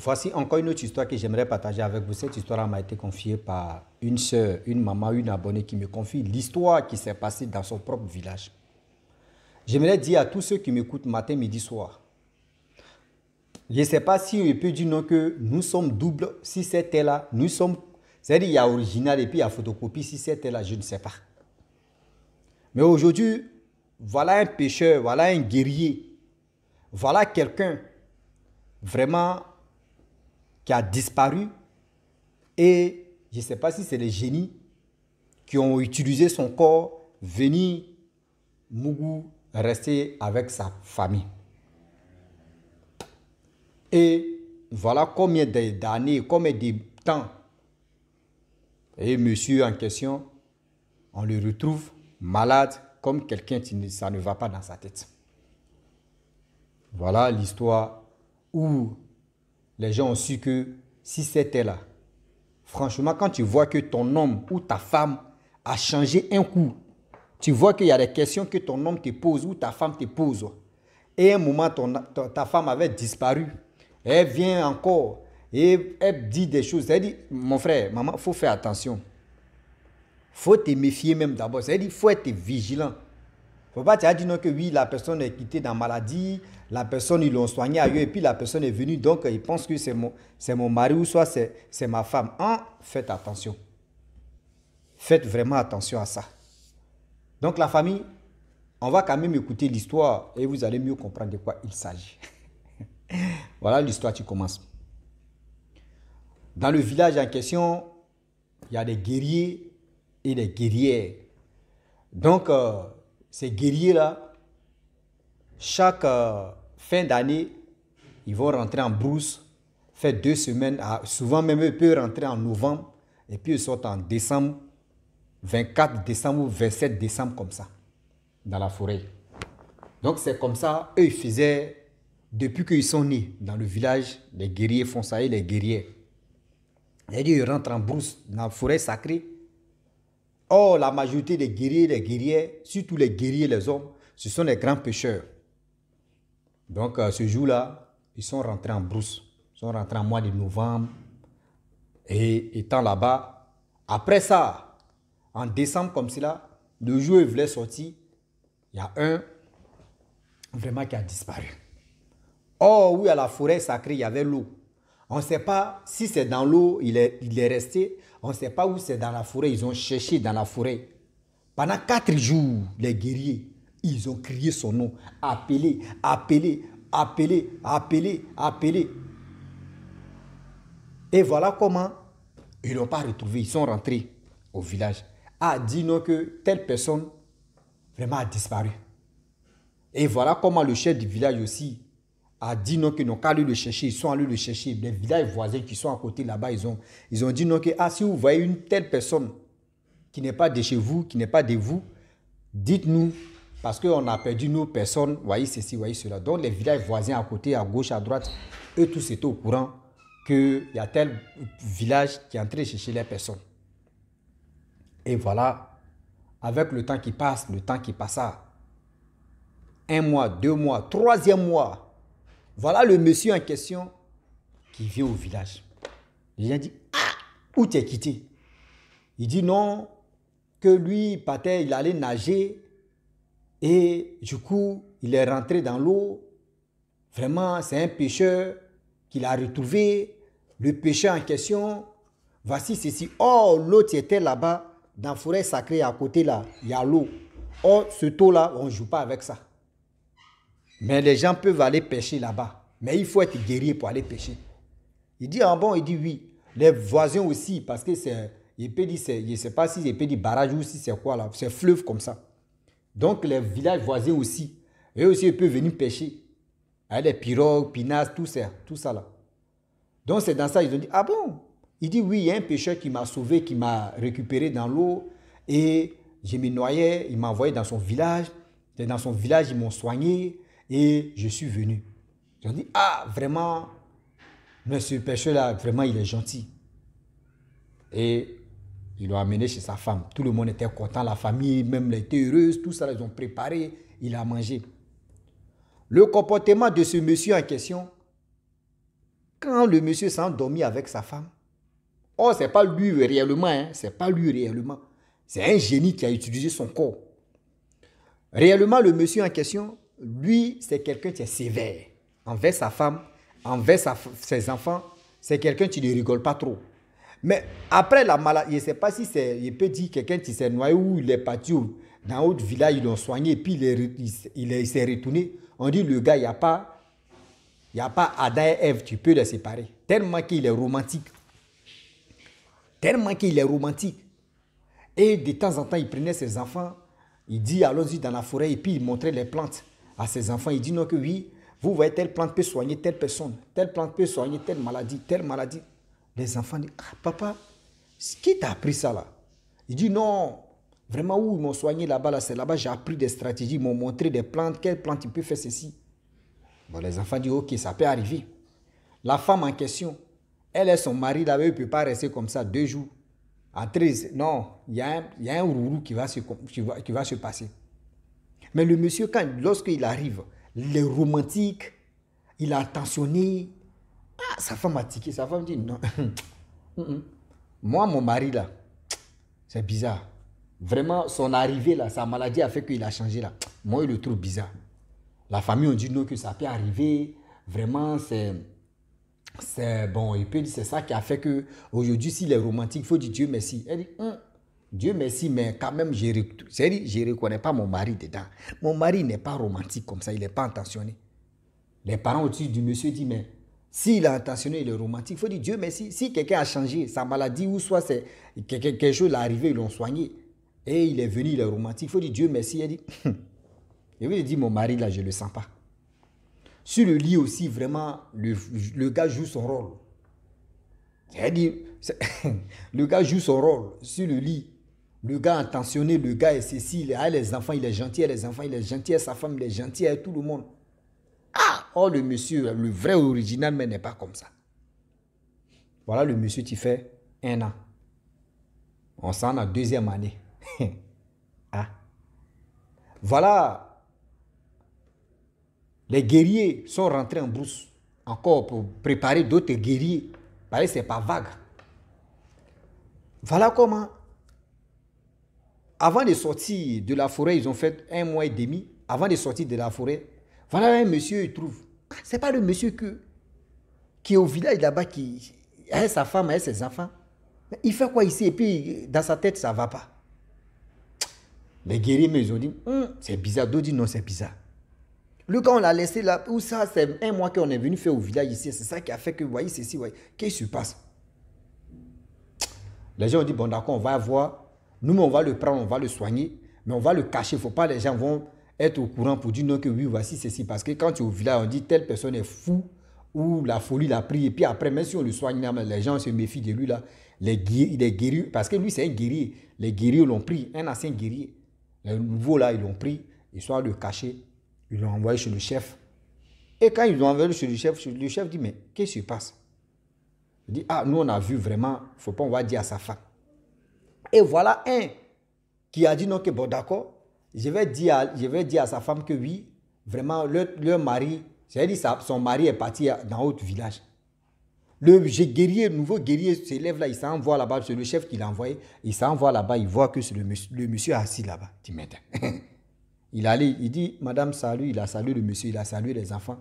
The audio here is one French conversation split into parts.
Voici encore une autre histoire que j'aimerais partager avec vous. Cette histoire m'a été confiée par une soeur, une maman, une abonnée qui me confie l'histoire qui s'est passée dans son propre village. J'aimerais dire à tous ceux qui m'écoutent matin, midi, soir. Je ne sais pas si on peut dire non que nous sommes doubles, si c'était là, nous sommes... C'est-à-dire il y a original et puis il y a photocopie, si c'était là, je ne sais pas. Mais aujourd'hui, voilà un pécheur, voilà un guerrier, voilà quelqu'un vraiment qui a disparu et je ne sais pas si c'est les génies qui ont utilisé son corps, venir Mougou rester avec sa famille. Et voilà combien d'années, combien de temps. Et monsieur en question, on le retrouve malade comme quelqu'un, ça ne va pas dans sa tête. Voilà l'histoire où les gens ont su que si c'était là, franchement, quand tu vois que ton homme ou ta femme a changé un coup, tu vois qu'il y a des questions que ton homme te pose ou ta femme te pose. Et à un moment, ta femme avait disparu. Elle vient encore et elle dit des choses. Elle dit, mon frère, maman, il faut faire attention. Il faut te méfier même d'abord. C'est-à-dire qu'il faut être vigilant. Il ne faut pas te dire non que oui, la personne est quittée dans la maladie, la personne, ils l'ont soignée ailleurs et puis la personne est venue, donc il pense que c'est mon mari ou soit c'est ma femme. Faites attention. Faites vraiment attention à ça. Donc la famille, on va quand même écouter l'histoire et vous allez mieux comprendre de quoi il s'agit. Voilà l'histoire qui commence. Dans le village en question, il y a des guerriers et des guerrières. Donc, ces guerriers-là, chaque fin d'année, ils vont rentrer en brousse, faire 2 semaines, souvent même eux peuvent rentrer en novembre, et puis ils sortent en décembre, 24 décembre ou 27 décembre comme ça, dans la forêt. Donc c'est comme ça, eux ils faisaient, depuis qu'ils sont nés dans le village, les guerriers font ça et les guerriers. C'est-à-dire ils rentrent en brousse, dans la forêt sacrée. Or, la majorité des guerriers, les guerrières, surtout les guerriers, les hommes, ce sont les grands pêcheurs. Donc, ce jour-là, ils sont rentrés en brousse. Ils sont rentrés en mois de novembre. Et étant là-bas, après ça, en décembre comme cela, le jour où ils voulaient sortir, il y a un vraiment qui a disparu. Or, oui, à la forêt sacrée, il y avait l'eau. On ne sait pas si c'est dans l'eau, il est resté. On ne sait pas où c'est dans la forêt. Ils ont cherché dans la forêt. Pendant 4 jours, les guerriers, ils ont crié son nom. Appelé, appelé, appelé, appelé, appelé. Et voilà comment ils ne l'ont pas retrouvé. Ils sont rentrés au village. Dit-nous que telle personne vraiment a disparu. Et voilà comment le chef du village aussi a dit non qu'ils n'ont qu'à aller le chercher. Ils sont allés le chercher. Les villages voisins qui sont à côté là-bas, ils ont dit non que si vous voyez une telle personne qui n'est pas de chez vous, qui n'est pas de vous, dites-nous parce qu'on a perdu nos personnes. Voyez ceci, voyez cela. Donc les villages voisins à côté, à gauche, à droite, eux tous étaient au courant qu'il y a tel village qui est en train de chercher les personnes. Et voilà, avec le temps qui passe, le temps qui passa, 1 mois, 2 mois, 3e mois, voilà le monsieur en question qui vient au village. Les gens disent, où t'es quitté? Il dit non, que lui, il partait, il allait nager et du coup, il est rentré dans l'eau. Vraiment, c'est un pêcheur qu'il a retrouvé. Le pêcheur en question, voici ceci. Oh, l'autre était là-bas, dans la forêt sacrée à côté là, il y a l'eau. Oh, ce taux-là, on ne joue pas avec ça. Mais les gens peuvent aller pêcher là-bas. Mais il faut être guerrier pour aller pêcher. Il dit, bon, il dit oui. Les voisins aussi, parce que il peut dire, je ne sais pas si il peut dire barrage ou si c'est quoi là. C'est fleuve comme ça. Donc les villages voisins aussi. Eux aussi, ils peuvent venir pêcher. Avec des pirogues, pinasses, tout ça là. Donc c'est dans ça, ils ont dit, bon. Il dit, oui, il y a un pêcheur qui m'a sauvé, qui m'a récupéré dans l'eau. Et je me noyais, il m'a envoyé dans son village. Et dans son village, ils m'ont soigné. Et je suis venu. Ils ont dit, vraiment, monsieur pêcheur-là, vraiment, il est gentil. Et ils l'ont amené chez sa femme. Tout le monde était content, la famille même était heureuse, tout ça, ils ont préparé, il a mangé. Le comportement de ce monsieur en question, Quand le monsieur s'est endormi avec sa femme, oh, c'est pas lui réellement, hein, c'est pas lui réellement. C'est un génie qui a utilisé son corps. Réellement, le monsieur en question, lui, c'est quelqu'un qui est sévère. Envers sa femme, envers ses enfants, c'est quelqu'un qui ne rigole pas trop. Mais après la maladie, je ne sais pas si c'est, il peut dire quelqu'un qui s'est noyé ou il est parti dans un autre village, ils l'ont soigné, et puis il s'est retourné. On dit, le gars, il n'y a pas Adam et Ève, tu peux les séparer. Tellement qu'il est romantique. Tellement qu'il est romantique. Et de temps en temps, il prenait ses enfants, il dit, allons-y dans la forêt, et puis il montrait les plantes à ses enfants. Il dit, non, que oui, vous voyez, telle plante peut soigner telle personne, telle plante peut soigner telle maladie, telle maladie. Les enfants disent, ah, papa, qui t'a appris ça là? Il dit, non, vraiment, où ils m'ont soigné là-bas, là, c'est là-bas, j'ai appris des stratégies, ils m'ont montré des plantes, quelle plante il peut faire ceci. Bon, les enfants disent, ok, ça peut arriver. La femme en question, elle et son mari, là, il ne peut pas rester comme ça 2 jours. Non, il y a un rourou qui va se passer. Mais le monsieur, lorsqu'il arrive, il est romantique, il a attentionné. Ah, sa femme a tiqué, sa femme dit, non. Moi, mon mari, là, c'est bizarre. Vraiment, son arrivée, là, sa maladie a fait qu'il a changé, là. Moi, je le trouve bizarre. La famille, on dit non, que ça peut arriver. Vraiment, c'est bon. Et puis, c'est ça qui a fait qu'aujourd'hui, s'il est romantique, il faut dire Dieu merci. Elle dit, Dieu merci, mais quand même, je ne reconnais pas mon mari dedans. Mon mari n'est pas romantique comme ça, il n'est pas intentionné. Les parents au-dessus du monsieur disent, mais s'il est intentionné, il est romantique, il faut dire Dieu merci. Si quelqu'un a changé sa maladie ou soit c'est quelque chose est arrivé, ils l'ont soigné et il est venu, il est romantique, il faut dire Dieu merci. Elle dit, et oui, il dit, mon mari là, je ne le sens pas. Sur le lit aussi, vraiment, le gars joue son rôle. C'est-à-dire, le gars joue son rôle sur le lit. Le gars intentionné, le gars est ceci, il a les enfants, il est gentil, les enfants, il est gentil, sa femme, il est gentil, avec tout le monde. Ah, oh, le monsieur, le vrai original, mais n'est pas comme ça. Voilà le monsieur qui fait 1 an. On s'en a 2e année. Ah. Voilà. Les guerriers sont rentrés en brousse. Encore pour préparer d'autres guerriers. Parce que ce n'est pas vague. Voilà comment. Avant de sortir de la forêt, ils ont fait 1 mois et demi. Avant de sortir de la forêt, voilà un monsieur, il trouve. C'est pas le monsieur qui est au village là-bas, qui a sa femme, a ses enfants. Il fait quoi ici? Et puis, dans sa tête, ça ne va pas. Les guerriers, mais ils ont dit, c'est bizarre. D'autres disent, non, c'est bizarre. Le gars, on l'a laissé là, où ça, c'est 1 mois qu'on est venu faire au village ici. C'est ça qui a fait que, vous voyez, ceci, voyez. Qu'est-ce qui se passe? Les gens ont dit, bon, d'accord, on va voir. Nous, on va le prendre, on va le soigner, mais on va le cacher. Il ne faut pas, les gens vont être au courant pour dire non, que oui, voici ceci. Parce que quand tu es au village, on dit telle personne est fou ou la folie l'a pris. Et puis après, même si on le soigne, les gens se méfient de lui là. Les guerriers, parce que lui, c'est un guerrier. Les guerriers l'ont pris, un ancien guerrier. Les nouveaux là, ils l'ont pris, histoire de le cacher. Ils l'ont envoyé chez le chef. Et quand ils l'ont envoyé chez le chef dit, mais qu'est-ce qui se passe? Il dit, ah, nous on a vu vraiment, il ne faut pas, on va dire à sa femme. Et voilà un qui a dit, non, que bon, d'accord, je vais dire à sa femme que oui, vraiment, leur mari, c'est-à-dire son mari est parti dans un autre village. Le nouveau guerrier s'élève là, il s'envoie là-bas, c'est le chef qui l'a envoyé, il s'envoie là-bas, il voit que c'est le monsieur assis là-bas. Il dit, il allait, il dit, madame, salut, il a salué le monsieur, il a salué les enfants.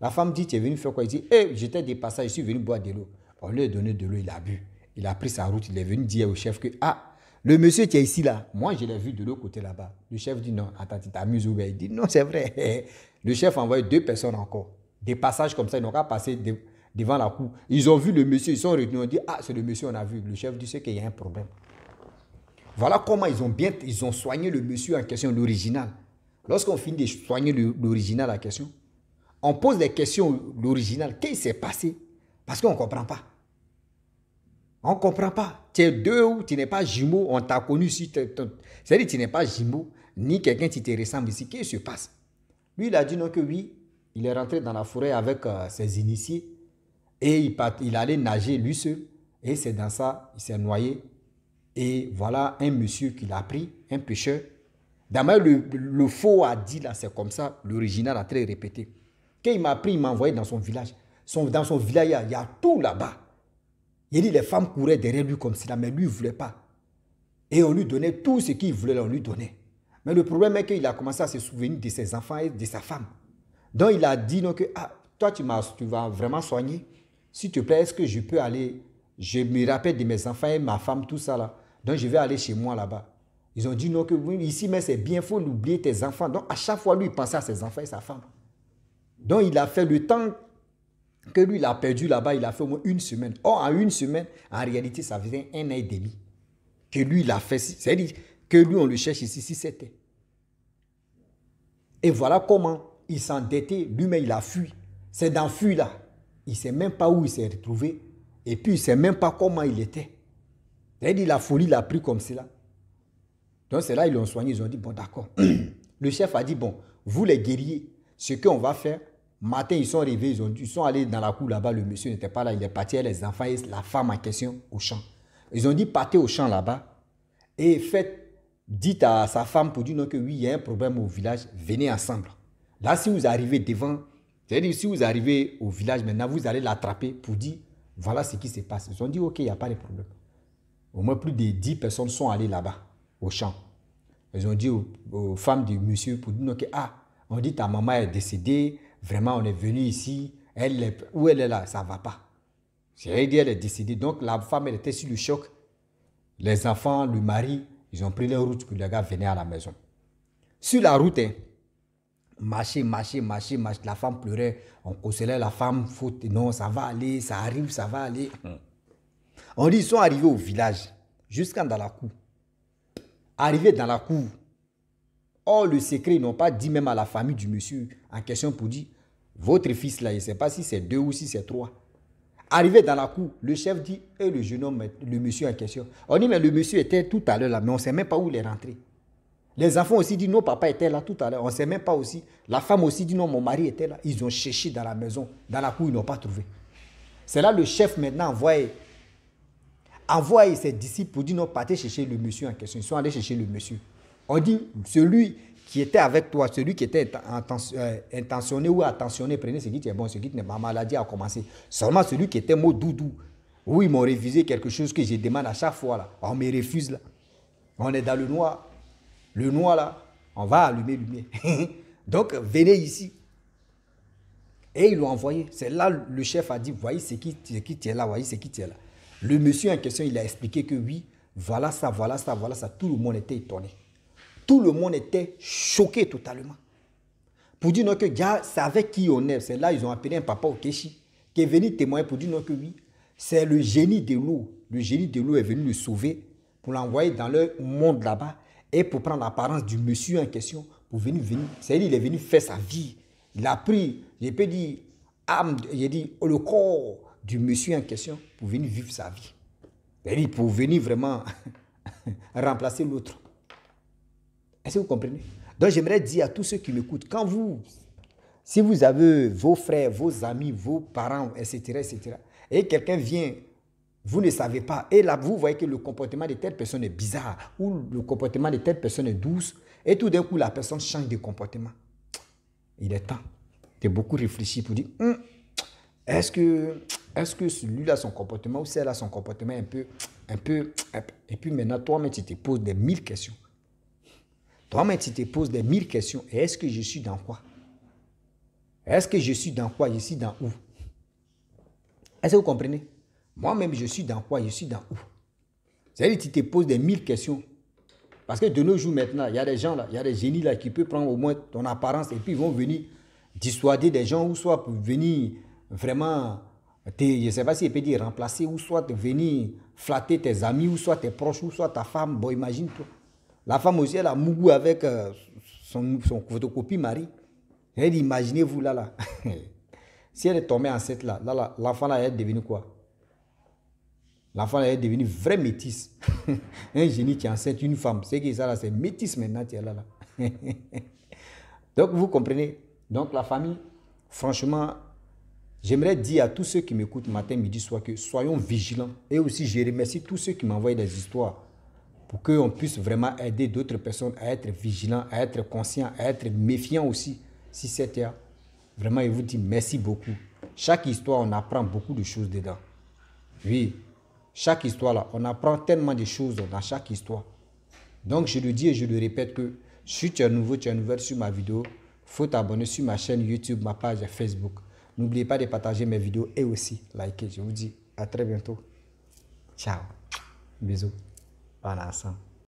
La femme dit, tu es venu faire quoi? Il dit, j'étais des passages, je suis venu boire de l'eau. On lui a donné de l'eau, il a bu. Il a pris sa route, il est venu dire au chef que, ah, le monsieur qui est ici là, moi je l'ai vu de l'autre côté là-bas. Le chef dit, non, attends, tu t'amuses ou bien? Il dit, non, c'est vrai. Le chef a envoyé 2 personnes encore. Des passages comme ça, ils n'ont pas passé devant la cour. Ils ont vu le monsieur, ils sont retenus, on dit, ah, c'est le monsieur, on a vu. Le chef dit, c'est qu'il y a un problème. Voilà comment ils ont soigné le monsieur en question, l'original. Lorsqu'on finit de soigner l'original en question, on pose des questions, l'original, qu'est-ce qui s'est passé? Parce qu'on ne comprend pas. On ne comprend pas. Tu es 2 ou tu n'es pas jumeau, on t'a connu ici. C'est-à-dire que tu n'es pas jumeau, ni quelqu'un qui te ressemble ici. Qu'est-ce qui se passe? Lui, il a dit non que oui. Il est rentré dans la forêt avec ses initiés et il allait nager lui seul. Et c'est dans ça, il s'est noyé. Et voilà un monsieur qui l'a pris, un pêcheur. D'ailleurs, le faux a dit là, c'est comme ça, l'original a très répété. Quand il m'a pris, il m'a envoyé dans son village. Dans son village, il y a tout là-bas. Il dit les femmes couraient derrière lui comme cela, mais lui, il ne voulait pas. Et on lui donnait tout ce qu'il voulait, on lui donnait. Mais le problème est qu'il a commencé à se souvenir de ses enfants et de sa femme. Donc il a dit donc, toi tu vas vraiment soigner. S'il te plaît, est-ce que je peux aller, je me rappelle de mes enfants et ma femme, tout ça là. Donc je vais aller chez moi là-bas. Ils ont dit non, que oui, ici, mais c'est bien, il faut oublier tes enfants. Donc à chaque fois, lui, il pensait à ses enfants et sa femme. Donc il a fait le temps que lui, il a perdu là-bas, il a fait au moins une semaine. Or, en une semaine, en réalité, ça faisait 1 an et demi que lui, il a fait. C'est-à-dire que lui, on le cherche ici, si c'était. Et voilà comment il s'endettait. Lui-même, il a fui. C'est dans fuir là. Il ne sait même pas où il s'est retrouvé. Et puis, il ne sait même pas comment il était. C'est-à-dire la folie l'a pris comme cela. Donc, c'est là ils l'ont soigné. Ils ont dit, bon, d'accord. Le chef a dit, bon, vous les guerriers, ce qu'on va faire, matin, ils sont arrivés, ils sont allés dans la cour là-bas, le monsieur n'était pas là, il est parti avec les enfants et la femme en question au champ. Ils ont dit, partez au champ là-bas et dites à sa femme pour dire non, que oui, il y a un problème au village, venez ensemble. Là, si vous arrivez devant, c'est-à-dire si vous arrivez au village maintenant, vous allez l'attraper pour dire, voilà ce qui se passe. Ils ont dit, ok, il n'y a pas de problème. Au moins plus de 10 personnes sont allées là-bas, au champ. Ils ont dit aux femmes du monsieur pour dire, non, que, on dit ta maman est décédée, vraiment, on est venu ici. Où elle est là, ça ne va pas. C'est-à-dire, elle est décédée. Donc, la femme, elle était sur le choc. Les enfants, le mari, ils ont pris leur route pour les gars venir à la maison. Sur la route, marcher. La femme pleurait. On consolait la femme. Non, ça va aller, ça arrive, ça va aller. On dit, ils sont arrivés au village, jusqu'à dans la cour. Arrivés dans la cour. Or, le secret, ils n'ont pas dit même à la famille du monsieur en question pour dire, votre fils là, je ne sais pas si c'est 2 ou si c'est 3. Arrivé dans la cour, le chef dit, et le jeune homme, le monsieur en question. On dit, mais le monsieur était tout à l'heure là, mais on ne sait même pas où il est rentré. Les enfants aussi disent, non, papa était là tout à l'heure, on ne sait même pas aussi. La femme aussi dit, non, mon mari était là. Ils ont cherché dans la maison, dans la cour, ils n'ont pas trouvé. C'est là le chef maintenant envoie ses disciples pour dire, non, partez chercher le monsieur en question. Ils sont allés chercher le monsieur. On dit, celui qui était avec toi, celui qui était intentionné ou attentionné, prenez ce qui est bon, ce qui n'est pas, maladie a commencé. Seulement celui qui était mot doudou, où ils m'ont refusé quelque chose que je demande à chaque fois là. On me refuse là. On est dans le noir. Le noir là, on va allumer lumière. Donc venez ici. Et ils l'ont envoyé. C'est là le chef a dit, voyez ce qui tient là, voyez ce qui tient là. Le monsieur en question, il a expliqué que oui, voilà ça. Tout le monde était étonné. Tout le monde était choqué totalement. Pour dire non, que gars savait qui on est. C'est là ils ont appelé un papa au Kéchi qui est venu témoigner pour dire non, que oui, c'est le génie de l'eau. Le génie de l'eau est venu le sauver pour l'envoyer dans leur monde là-bas et pour prendre l'apparence du monsieur en question pour venir. C'est-à-dire il est venu faire sa vie. Il a pris, je peux dire, le corps du monsieur en question pour venir vivre sa vie. C'est-à-dire pour venir vraiment remplacer l'autre. Est-ce que vous comprenez? Donc, j'aimerais dire à tous ceux qui m'écoutent, si vous avez vos frères, vos amis, vos parents, etc., et quelqu'un vient, vous ne savez pas, et là, vous voyez que le comportement de telle personne est bizarre, ou le comportement de telle personne est douce, et tout d'un coup, la personne change de comportement. Il est temps de beaucoup réfléchir pour dire, est-ce que celui-là, son comportement, ou celle-là, son comportement est un peu, et puis maintenant, toi-même, tu te poses des 1000 questions. Toi-même, tu te poses des 1000 questions. Et est-ce que je suis dans quoi? Est-ce que je suis dans quoi? Je suis dans où? Est-ce que vous comprenez? Moi-même, je suis dans quoi? Je suis dans où? C'est-à-dire que tu te poses des 1000 questions. Parce que de nos jours maintenant, il y a des gens là, il y a des génies là qui peuvent prendre au moins ton apparence et puis ils vont venir dissuader des gens ou soit pour venir vraiment, je ne sais pas si il peut dire remplacer ou soit venir flatter tes amis ou soit tes proches ou soit ta femme. Bon, imagine-toi. La femme aussi, elle a mougou avec son photocopie mari. Elle dit, imaginez-vous là. Si elle est tombée enceinte là, l'enfant là, elle est devenue quoi? L'enfant là, elle est devenue vraie métisse. Un génie qui est enceinte une femme. C'est que ça là, c'est métisse maintenant, tu es là. Donc, vous comprenez? Donc, la famille, franchement, j'aimerais dire à tous ceux qui m'écoutent matin, midi, soir, que soyons vigilants. Et aussi, je remercie tous ceux qui m'envoient des histoires. Pour qu'on puisse vraiment aider d'autres personnes à être vigilants, à être conscients, à être méfiants aussi. Si c'était vraiment, je vous dis merci beaucoup. chaque histoire, on apprend beaucoup de choses dedans. Oui, chaque histoire là, on apprend tellement de choses dans chaque histoire. Donc, je le dis et je le répète que si tu es nouveau, tu es nouvelle sur ma vidéo, il faut t'abonner sur ma chaîne YouTube, ma page Facebook. N'oubliez pas de partager mes vidéos et aussi liker. Je vous dis à très bientôt. Ciao. Bisous. On est ensemble.